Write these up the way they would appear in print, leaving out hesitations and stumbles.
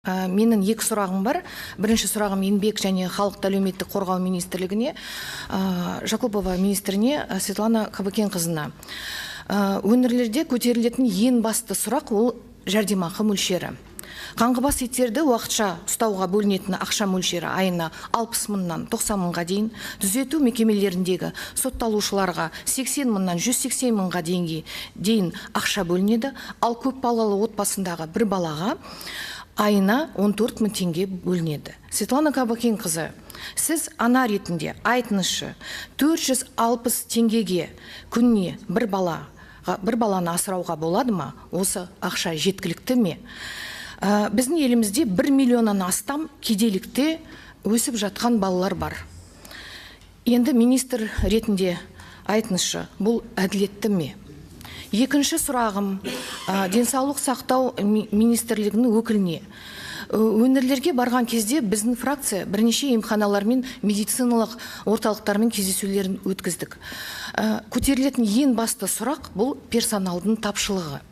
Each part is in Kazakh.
Менің екі сұрағым бар. Бірінші сұрағым еңбек және халықты әлеуметтік қорғау министрлігіне, Жакупова министріне Светлана Кабыкенқызына. Өңірлерде көтерілетін ең басты сұрақ ол жәрдемақы мөлшері. Қаңғыбас иттерді уақытша ұстауға бөлінетін ақша мөлшері айына 60 мыңнан 90 мыңға дейін, түзету мекемелеріндегі сотталушыларға 80 мыңнан 180 мыңға дейін ақша бөлінеді, ал көп балалы отбасындағы бір балаға айына 14 мың теңге бөлінеді. Светлана Кабыкенқызы, сіз ана ретінде айтыңызшы, 460 теңгеге күніне бір баланы асырауға болады ма? Осы ақша жеткілікті ме? Біздің елімізде 1 миллионнан астам кедейлікте өсіп жатқан балалар бар. Енді министр ретінде айтыңызшы, бұл әділетті ме? Екінші сұрағым денсаулық сақтау министрлігінің өкіліне. Өңірлерге барған кезде біздің фракция бірнеше емханалар мен медициналық орталықтармен кездесулерін өткіздік. Көтерілетін ең басты сұрақ бұл персоналдың тапшылығы.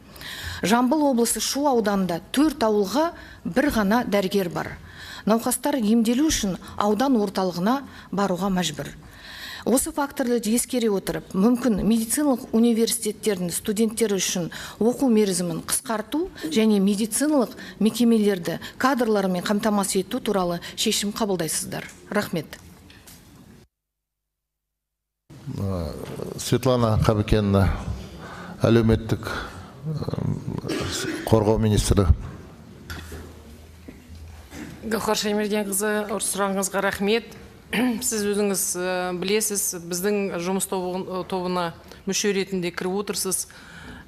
Жамбыл облысы Шу ауданында 4 ауылға бір ғана дәрігер бар. Науқастар емделу үшін аудан орталығына баруға мәжбүр. Осы факторларды ескере отырып, мүмкін медициналық университеттердің студенттері үшін оқу мерзімін қысқарту және медициналық мекемелерді кадрларымен қамтамасыз ету туралы шешім қабылдайсыздар. Рахмет. Светлана Кабыкенқызы, әлеуметтік қорғау министрі. Гаухар Шаймерденқызы, сұрағыңызға рахмет. Сіз өзіңіз білесіз, біздің жұмыс тобына мүше ретінде кіріп отырсыз.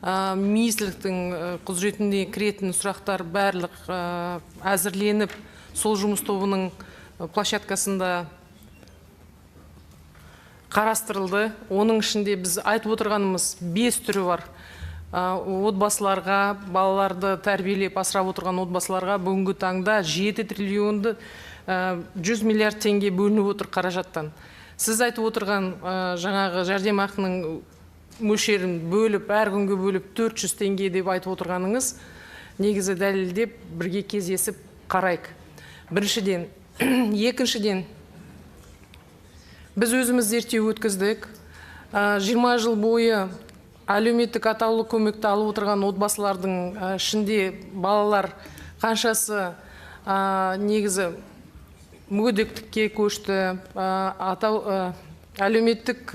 Министрліктің құзыретінде кіретін сұрақтар барлық әзірленіп, сол жұмыс тобының площадкасында қарастырылды. Оның ішінде біз айтып отырғанымыз 5 түрі бар. Отбасыларға, балаларды тәрбиелеп асырап отырған отбасыларға бүгінгі таңда 7 триллионды 100 миллиард теңге бөлініп отыр қаражаттан. Сіз айтып отырған жаңағы жәрдемақының мөлшерін бөліп, әр күнге бөліп 400 теңге деп айтып отырғаныңыз негізі дәлелдеп бірге кездесіп қарайық. Біріншіден, екіншіден, біз өзіміз зерттеу өткіздік. 20 жыл бойы әлеуметтік атаулы көмекті алып отырған отбасылардың ішінде балалар қаншасы негізі мүгедектікке көшті, әлеуметтік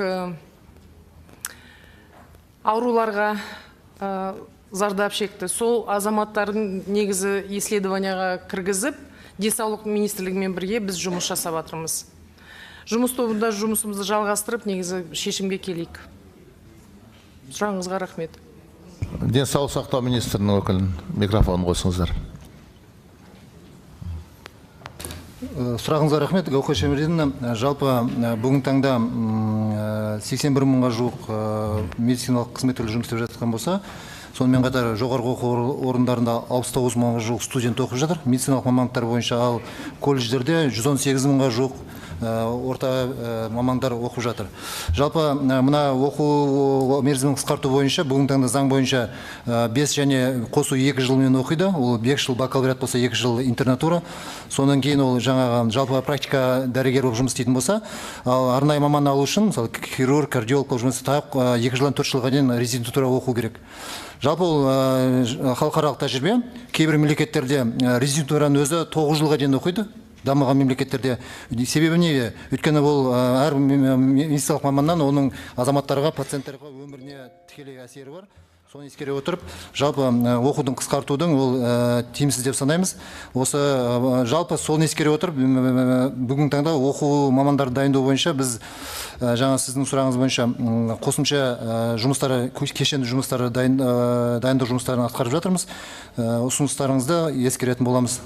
ауруларға зардап шекті. Сол азаматтардың негізі исследованияға кіргізіп, денсаулық министрлігімен бірге біз жұмыс жасап жатырмыз. Жұмыс тобында жұмысымызды жалғастырып, негізі шешімге келейік. Сұрағыңызға рахмет. Денсаулық сақтау министрінің өкілін микрофон қойсыңыздар. Сұрағыңызға рахмет. Гаухар Шаймерденқызы, жалпы бүгінгі таңда 81 мыңға жуық медициналық қызметкерлер жұмыс істеп жатқан болса, сонымен қатар жоғарғы оқу орындарында 69 мыңға жуық студент оқып жатыр, медициналық мамандықтар бойынша, ал колледждерде 118 мыңға жуық орта мамандар оқып жатыр. Жалпы мына оқу мерзімін қысқарту бойынша, бүгінгі таңда заң бойынша 5 және қосу 2 жылмен оқиды. Ол 5 жыл бакалавриат болса, 2 жыл интернатура. Сонан кейін ол жаңағы жалпы практика дәрігер болып жұмыс істейтін болса, ал арнайы маман алу үшін, мысалы хирург, кардиолог болып жұмыс істеп, 2 жылдан 4 жылға дейін резидентура оқу керек. Жалпы ол халықаралық тәжірибе. Кейбір мемлекеттерде резидентураның өзі 9 жылға дейін оқиды. Дамыған мемлекеттерде. Себебі не? Өйткені бұл әр медициналық маманнан оның азаматтарға, пациенттерге өміріне тікелей әсері бар. Соны ескере отырып, жалпы оқудың қысқартудың ол тиімсіз деп санаймыз. Осы жалпы соны ескере отырып, бүгінгі таңда оқу мамандарды дайындау бойынша біз жаңа сіздің сұрағыңыз бойынша қосымша жұмыстары, кешенді жұмыстары дайындау жұмыстарын атқарып жатырмыз. Ұсыныстарыңызды ескеретін боламыз.